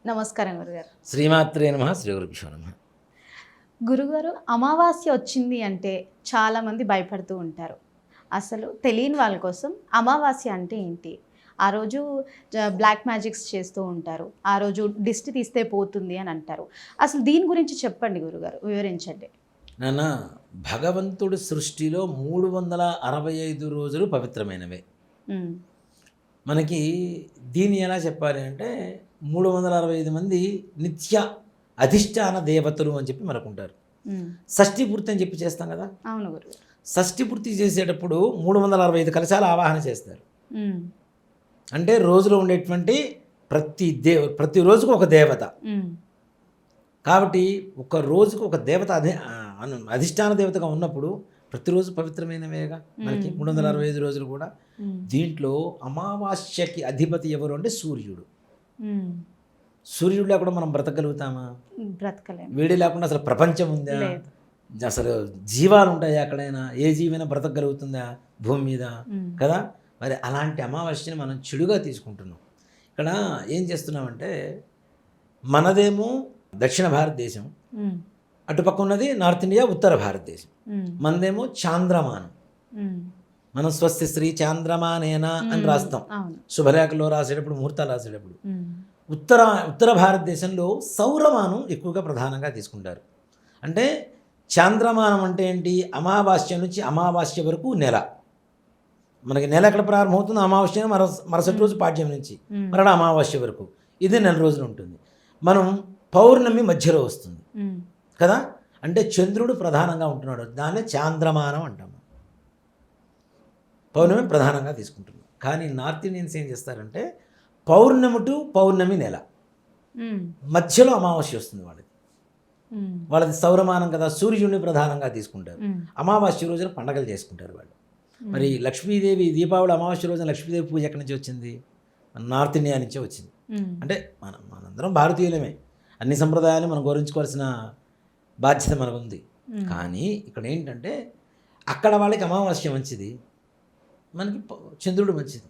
నమస్కారం గురుగారు. శ్రీమాత్రే నమః. శ్రీ గురుభ్యో నమః. గురుగారు, అమావాస్య వచ్చింది అంటే చాలామంది భయపడుతూ ఉంటారు. అసలు తెలియని వాళ్ళ కోసం అమావాస్య అంటే ఏంటి? ఆ రోజు బ్లాక్ మ్యాజిక్స్ చేస్తూ ఉంటారు. ఆ రోజు దిష్టి తీస్తే పోతుంది అని అంటారు. అసలు దీని గురించి చెప్పండి గురుగారు, వివరించండి. నాన్న, భగవంతుడి సృష్టిలో 365 రోజులు పవిత్రమైనవే. ఉమ్, మనకి దీన్ని ఎలా చెప్పాలి అంటే 365 మంది నిత్య అధిష్టాన దేవతలు అని చెప్పి మనకుంటారు. ఉమ్, షష్ఠి పూర్తి అని చెప్పి చేస్తాం కదా. అవును గురుగారు. షష్ఠి పూర్తి చేసేటప్పుడు 365 కలశాల ఆవాహన చేస్తారు. ఉమ్, అంటే రోజులో ఉండేటువంటి ప్రతి రోజుకు ఒక దేవత. ఉమ్, కాబట్టి ఒక రోజుకు ఒక దేవత అధిష్టాన దేవతగా ఉన్నప్పుడు ప్రతిరోజు పవిత్రమైనవేగా మనకి 365 రోజులు కూడా. ఉమ్, దీంట్లో అమావాస్యకి అధిపతి ఎవరు అంటే సూర్యుడు. ఉమ్, సూర్యుడు లేకుండా మనం బ్రతకగలుగుతామా? బ్రతకలేము. వేడి లేకుండా అసలు ప్రపంచం ఉందా? లేదు. అసలు జీవాలు ఉంటాయా ఎక్కడైనా? ఏ జీవైనా బ్రతకగలుగుతుందా భూమి మీద? ఉమ్, కదా. మరి అలాంటి అమావాస్యని మనం చెడుగా తీసుకుంటున్నాం. ఇక్కడ ఏం చేస్తున్నామంటే, మనదేమో దక్షిణ భారతదేశం, ఉమ్, అటుపక్క ఉన్నది నార్త్ ఇండియా, ఉత్తర భారతదేశం. ఉమ్, మనదేమో చాంద్రమానం. ఉమ్, మనం స్వస్తి శ్రీ చాంద్రమానేనా అని రాస్తాం అవును. శుభరేఖలో రాసేటప్పుడు, ముహూర్తాలు రాసేటప్పుడు. ఉమ్, ఉత్తర భారతదేశంలో సౌరమానం ఎక్కువగా ప్రధానంగా తీసుకుంటారు. అంటే చాంద్రమానం అంటే ఏంటి? అమావాస్య నుంచి అమావాస్య వరకు నెల. మనకి నెల ఎక్కడ ప్రారంభమవుతుంది? అమావాస్య మరుసటి రోజు పాడ్యం నుంచి మరలా అమావాస్య వరకు. ఇది నెల రోజులు ఉంటుంది. మనం పౌర్ణమి మధ్యలో వస్తుంది ఉమ్, కదా. అంటే చంద్రుడు ప్రధానంగా ఉంటున్నాడు. దాన్నే చాంద్రమానం అంటాము. పౌర్ణమి ప్రధానంగా తీసుకుంటున్నాం. కానీ నార్త్ ఇండియన్స్ ఏం చేస్తారంటే, పౌర్ణమి టు పౌర్ణమి నెల ఉమ్, మధ్యలో అమావాస్య వస్తుంది వాళ్ళకి. ఉమ్, వాళ్ళది సౌరమానం కదా, సూర్యుడిని ప్రధానంగా తీసుకుంటారు. ఉమ్, అమావాస్య రోజున పండగలు చేసుకుంటారు వాళ్ళు. మరి లక్ష్మీదేవి దీపావళి అమావాస్య రోజున లక్ష్మీదేవి పూజ ఎక్కడి నుంచి వచ్చింది? మన నార్త్ ఇండియా నుంచే వచ్చింది. ఉమ్, అంటే మనందరం భారతీయులమే, అన్ని సంప్రదాయాలు మనం గౌరవించుకోవాల్సిన బాధ్యత మనకు ఉంది. కానీ ఇక్కడ ఏంటంటే, అక్కడ వాళ్ళకి అమావాస్య మంచిది, మనకి చంద్రుడు మంచిది,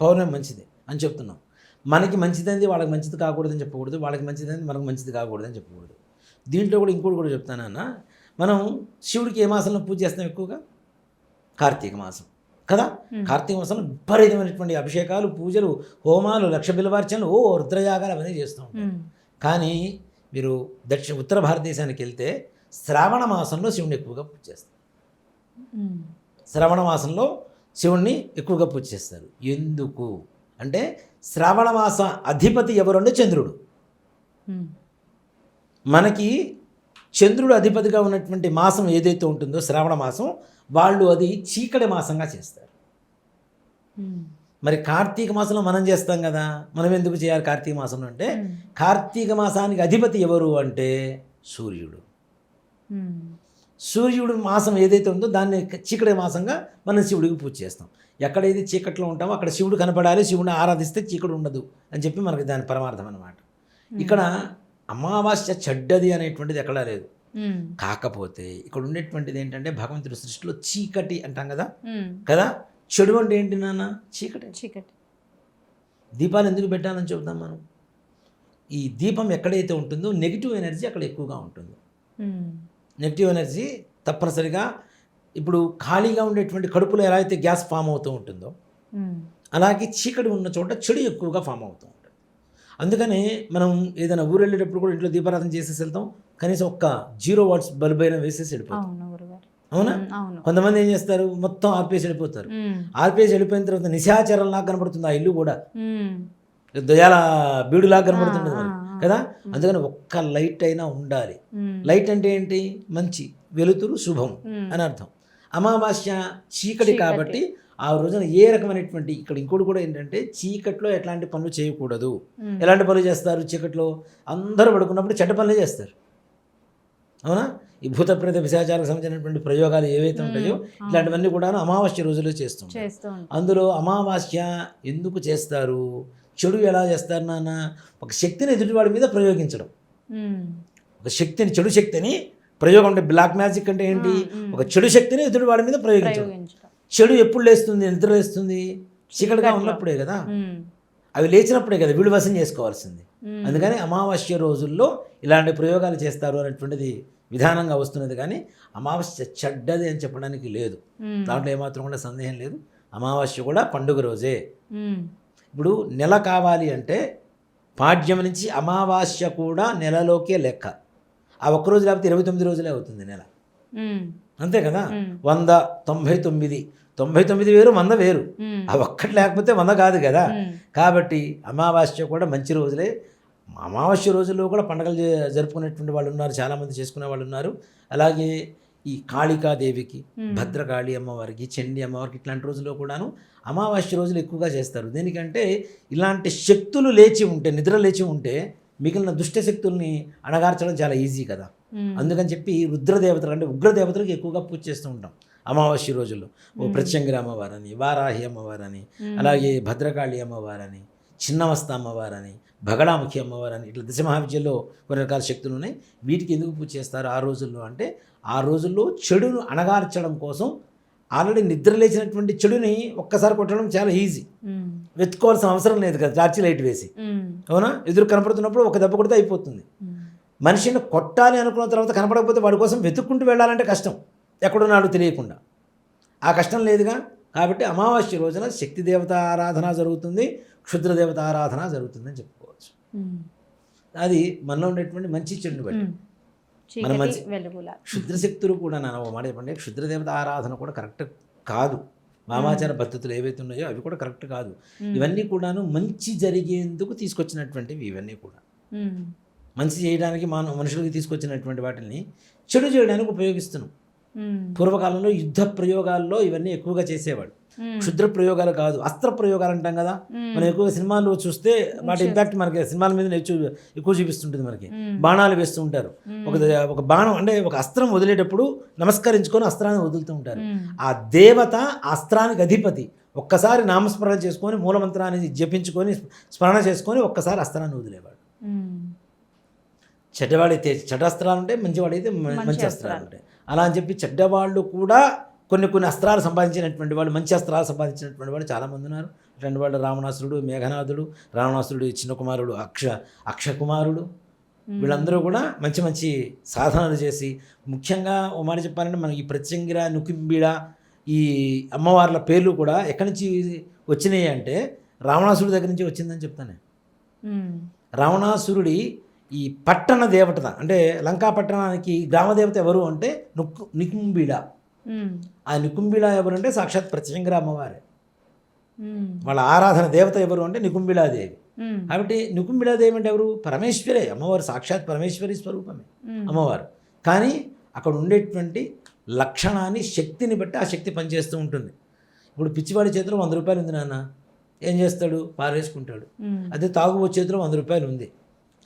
పౌర్ణమి మంచిది అని చెప్తున్నాం. మనకి మంచిదంది వాళ్ళకి మంచిది కాకూడదని చెప్పకూడదు, వాళ్ళకి మంచిదంది మనకు మంచిది కాకూడదని చెప్పకూడదు. దీంట్లో కూడా ఇంకోటి కూడా చెప్తానన్న, మనం శివుడికి ఏ మాసంలో పూజ చేస్తాం ఎక్కువగా? కార్తీక మాసం కదా. కార్తీక మాసంలో విపరీతమైనటువంటి అభిషేకాలు, పూజలు, హోమాలు, లక్ష బిల్వార్చనలు, రుద్రయాగాలు అవన్నీ చేస్తూ ఉంటాం. కానీ మీరు ఉత్తర భారతదేశానికి వెళ్తే శ్రావణ మాసంలో శివుడిని ఎక్కువగా పూజ చేస్తారు. శ్రావణ మాసంలో శివుణ్ణి ఎక్కువగా పూజ చేస్తారు. ఎందుకు అంటే, శ్రావణ మాస అధిపతి ఎవరు అంటే చంద్రుడు. మనకి చంద్రుడు అధిపతిగా ఉన్నటువంటి మాసం ఏదైతే ఉంటుందో శ్రావణ మాసం, వాళ్ళు అది చీకటి మాసంగా చేస్తారు. మరి కార్తీక మాసంలో మనం చేస్తాం కదా. మనం ఎందుకు చేయాలి కార్తీక మాసంలో అంటే, కార్తీక మాసానికి అధిపతి ఎవరు అంటే సూర్యుడు. సూర్యుడు మాసం ఏదైతే ఉందో దాన్ని చీకటి మాసంగా మనం శివుడికి పూజ చేస్తాం. ఎక్కడైతే చీకట్లో ఉంటామో అక్కడ శివుడు కనపడాలి, శివుడిని ఆరాధిస్తే చీకటి ఉండదు అని చెప్పి మనకి దాని పరమార్థం అన్నమాట. ఇక్కడ అమావాస్య చెడ్డది అనేటువంటిది ఎక్కడా లేదు. కాకపోతే ఇక్కడ ఉండేటువంటిది ఏంటంటే, భగవంతుడి సృష్టిలో చీకటి అంటాం కదా కదా. చెడు అంటే ఏంటి నాన్న? చీకటి. చీకటి. దీపాలు ఎందుకు పెట్టాలని చెబుతాం మనం? ఈ దీపం ఎక్కడైతే ఉంటుందో నెగిటివ్ ఎనర్జీ అక్కడ ఎక్కువగా ఉంటుంది. నెగిటివ్ ఎనర్జీ తప్పనిసరిగా, ఇప్పుడు ఖాళీగా ఉండేటువంటి కడుపులో ఎలా అయితే గ్యాస్ ఫామ్ అవుతూ ఉంటుందో, అలాగే చీకటి ఉన్న చోట చెడు ఎక్కువగా ఫామ్ అవుతూ ఉంటుంది. అందుకని మనం ఏదైనా ఊరు వెళ్ళేటప్పుడు కూడా ఇంట్లో దీపారాధన చేసేసి వెళ్తాం, కనీసం ఒక్క 0 వాట్స్ బల్బ్ అయినా వేసేసి వెళ్ళిపోతాం. అవునా? కొంతమంది ఏం చేస్తారు, మొత్తం ఆర్పేసి వెళ్ళిపోతారు. ఆర్పేసి వెళ్ళిపోయిన తర్వాత నిశాచరంలాగా కనబడుతుంది ఆ ఇల్లు కూడా, దయాల బీడులాగా కనబడుతుంది మరి కదా. అందుకని ఒక్క లైట్ అయినా ఉండాలి. లైట్ అంటే ఏంటి? మంచి, వెలుతురు, శుభం అని అర్థం. అమావాస్య చీకటి కాబట్టి ఆ రోజున ఏ రకమైనటువంటి, ఇక్కడ ఇంకోటి కూడా ఏంటంటే, చీకట్లో ఎట్లాంటి పనులు చేయకూడదు. ఎలాంటి పనులు చేస్తారు చీకట్లో? అందరూ పడుకున్నప్పుడు చెడ్డ పనులే చేస్తారు. అవునా? ఈ భూత ప్రేత పిశాచాలకు సంబంధించినటువంటి ప్రయోగాలు ఏవైతే ఉంటాయో ఇట్లాంటివన్నీ కూడా అమావాస్య రోజుల్లో చేస్తుంటారు. అందులో అమావాస్య ఎందుకు చేస్తారు? చెడు ఎలా చేస్తారు నాన్న? ఒక శక్తిని ఎదుటివాడి మీద ప్రయోగించడం. ఒక శక్తిని, చెడు శక్తిని ప్రయోగం అంటే, బ్లాక్ మ్యాజిక్ అంటే ఏంటి? ఒక చెడు శక్తిని ఎదుటివాడి మీద ప్రయోగించడం. చెడు ఎప్పుడు లేస్తుంది? నిద్ర లేస్తుంది, చీకటిగా ఉన్నప్పుడే కదా. అవి లేచినప్పుడే కదా వీడు వశం చేసుకోవాల్సింది. అందుకని అమావాస్య రోజుల్లో ఇలాంటి ప్రయోగాలు చేస్తారు అనేటువంటిది విధానంగా వస్తున్నది. కానీ అమావాస్య చెడ్డది అని చెప్పడానికి లేదు, దాంట్లో ఏమాత్రం కూడా సందేహం లేదు. అమావాస్య కూడా పండుగ రోజే. ఇప్పుడు నెల కావాలి అంటే పాడ్యం నుంచి అమావాస్య కూడా నెలలోకే లెక్క. ఆ ఒక్కరోజు లేకపోతే 29 రోజులే అవుతుంది నెల, అంతే కదా. 199 99 వేరు 100 వేరు, ఆ ఒక్కటి లేకపోతే 100 కాదు కదా. కాబట్టి అమావాస్య కూడా మంచి రోజులే. అమావాస్య రోజుల్లో కూడా పండుగలు జరుపుకునేటువంటి వాళ్ళు ఉన్నారు, చాలామంది చేసుకునే వాళ్ళు ఉన్నారు. అలాగే ఈ కాళికాదేవికి, భద్రకాళి అమ్మవారికి, చండీ అమ్మవారికి ఇట్లాంటి రోజుల్లో కూడాను అమావాస్య రోజులు ఎక్కువగా చేస్తారు. దేనికంటే ఇలాంటి శక్తులు లేచి ఉంటే, నిద్ర లేచి ఉంటే మిగిలిన దుష్ట శక్తుల్ని అణగార్చడం చాలా ఈజీ కదా. అందుకని చెప్పి రుద్రదేవతలు అంటే ఉగ్రదేవతలకు ఎక్కువగా పూజ చేస్తూ ఉంటాం అమావాస్య రోజుల్లో. ఓ ప్రత్యంగిరి అమ్మవారని, వారాహి అమ్మవారని, అలాగే భద్రకాళి అమ్మవారని, చిన్నమస్త అమ్మవారని, భగడాముఖి అమ్మవారని, ఇట్లా దశమహావిద్యలో కొన్ని రకాల శక్తులు ఉన్నాయి. వీటికి ఎందుకు పూజ చేస్తారు ఆ రోజుల్లో అంటే, ఆ రోజుల్లో చెడును అణగార్చడం కోసం. ఆల్రెడీ నిద్ర లేచినటువంటి చెడుని ఒక్కసారి కొట్టడం చాలా ఈజీ, వెతుక్కోవాల్సిన అవసరం లేదు కదా, టార్చి లైట్ వేసి. అవునా, ఎదురు కనపడుతున్నప్పుడు ఒక దెబ్బ కొడితే అయిపోతుంది. మనిషిని కొట్టాలి అనుకున్న తర్వాత కనపడకపోతే వాడి కోసం వెతుక్కుంటూ వెళ్ళాలంటే కష్టం, ఎక్కడున్నాడు తెలియకుండా. ఆ కష్టం లేదుగా. కాబట్టి అమావాస్య రోజున శక్తి దేవత ఆరాధన జరుగుతుంది, క్షుద్ర దేవత ఆరాధన జరుగుతుందని చెప్పుకోవచ్చు. అది మనలో ఉండేటువంటి మంచి చెడుని బట్టి. మన మంచి క్షుద్ర శక్తులు కూడా నాన్న ఓ మాట చెప్పండి, క్షుద్ర దేవత ఆరాధన కూడా కరెక్ట్ కాదు. వామాచార పద్ధతులు ఏవైతే ఉన్నాయో అవి కూడా కరెక్ట్ కాదు. ఇవన్నీ కూడాను మంచి జరిగేందుకు తీసుకొచ్చినటువంటివి. ఇవన్నీ కూడా మంచి చేయడానికి మనుషులకి తీసుకొచ్చినటువంటి వాటిని చెడు చేయడానికి ఉపయోగిస్తున్నాం. పూర్వకాలంలో యుద్ధ ప్రయోగాల్లో ఇవన్నీ ఎక్కువగా చేసేవాడు. క్షుద్ర ప్రయోగాలు కాదు, అస్త్ర ప్రయోగాలు అంటాం కదా. మనం ఎక్కువగా సినిమాల్లో చూస్తే వాటి ఇంపాక్ట్ మనకి సినిమాల మీద ఎక్కువ చూపిస్తుంటుంది. మనకి బాణాలు వేస్తూ ఉంటారు. ఒక బాణం అంటే ఒక అస్త్రం వదిలేటప్పుడు నమస్కరించుకొని అస్త్రాన్ని వదులుతూ ఉంటారు. ఆ దేవత అస్త్రానికి అధిపతి. ఒక్కసారి నామస్మరణ చేసుకొని మూలమంత్రాన్ని జపించుకొని స్మరణ చేసుకొని ఒక్కసారి అస్త్రాన్ని వదిలేవాడు. చెడ్డవాడైతే చెడ్డాస్త్రాలు ఉంటాయి, మంచివాడైతే మంచి అస్త్రాలు ఉంటాయి. అలా అని చెప్పి చెడ్డవాళ్ళు కూడా కొన్ని అస్త్రాలు సంపాదించినటువంటి వాళ్ళు, మంచి అస్త్రాలు సంపాదించినటువంటి వాళ్ళు చాలామంది ఉన్నారు. అటువంటి వాళ్ళు రావణాసురుడు, మేఘనాథుడు, రావణాసురుడు చిన్న కుమారుడు అక్షకుమారుడు, వీళ్ళందరూ కూడా మంచి మంచి సాధనలు చేసి, ముఖ్యంగా ఓ మాట చెప్పాలంటే మనకి ఈ ప్రత్యంగిర, నుకింబిడ ఈ అమ్మవార్ల పేర్లు కూడా ఎక్కడి నుంచి వచ్చినాయి అంటే రావణాసురుడి దగ్గర నుంచి వచ్చిందని చెప్తాను. రావణాసురుడి ఈ పట్టణ దేవత అంటే లంకా పట్టణానికి గ్రామదేవత ఎవరు అంటే నికుంబిడ. ఆ నికుంబిడ ఎవరు అంటే సాక్షాత్ ప్రత్యంగిర అమ్మవారే. వాళ్ళ ఆరాధన దేవత ఎవరు అంటే నికుంబిడాదేవి. కాబట్టి నికుంబిడాదేవి అంటే ఎవరు? పరమేశ్వరే, అమ్మవారు సాక్షాత్ పరమేశ్వరి స్వరూపమే అమ్మవారు. కానీ అక్కడ ఉండేటువంటి లక్షణాన్ని, శక్తిని బట్టి ఆ శక్తి పనిచేస్తూ ఉంటుంది. ఇప్పుడు పిచ్చివాడి చేతిలో 100 రూపాయలు ఉంది నాన్న, ఏం చేస్తాడు? పారేసుకుంటాడు. అదే తాగుబోతు చేతిలో 100 రూపాయలు ఉంది,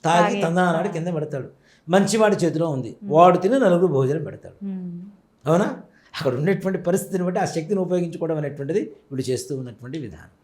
తాగి తందనాడు కింద పెడతాడు. మంచివాడి చేతిలో ఉంది, వాడు తిని 4 భోజనం పెడతాడు. అవునా? అక్కడ ఉండేటువంటి పరిస్థితిని బట్టి ఆ శక్తిని ఉపయోగించుకోవడం అనేటువంటిది వీడు చేస్తూ ఉన్నటువంటి విధానం.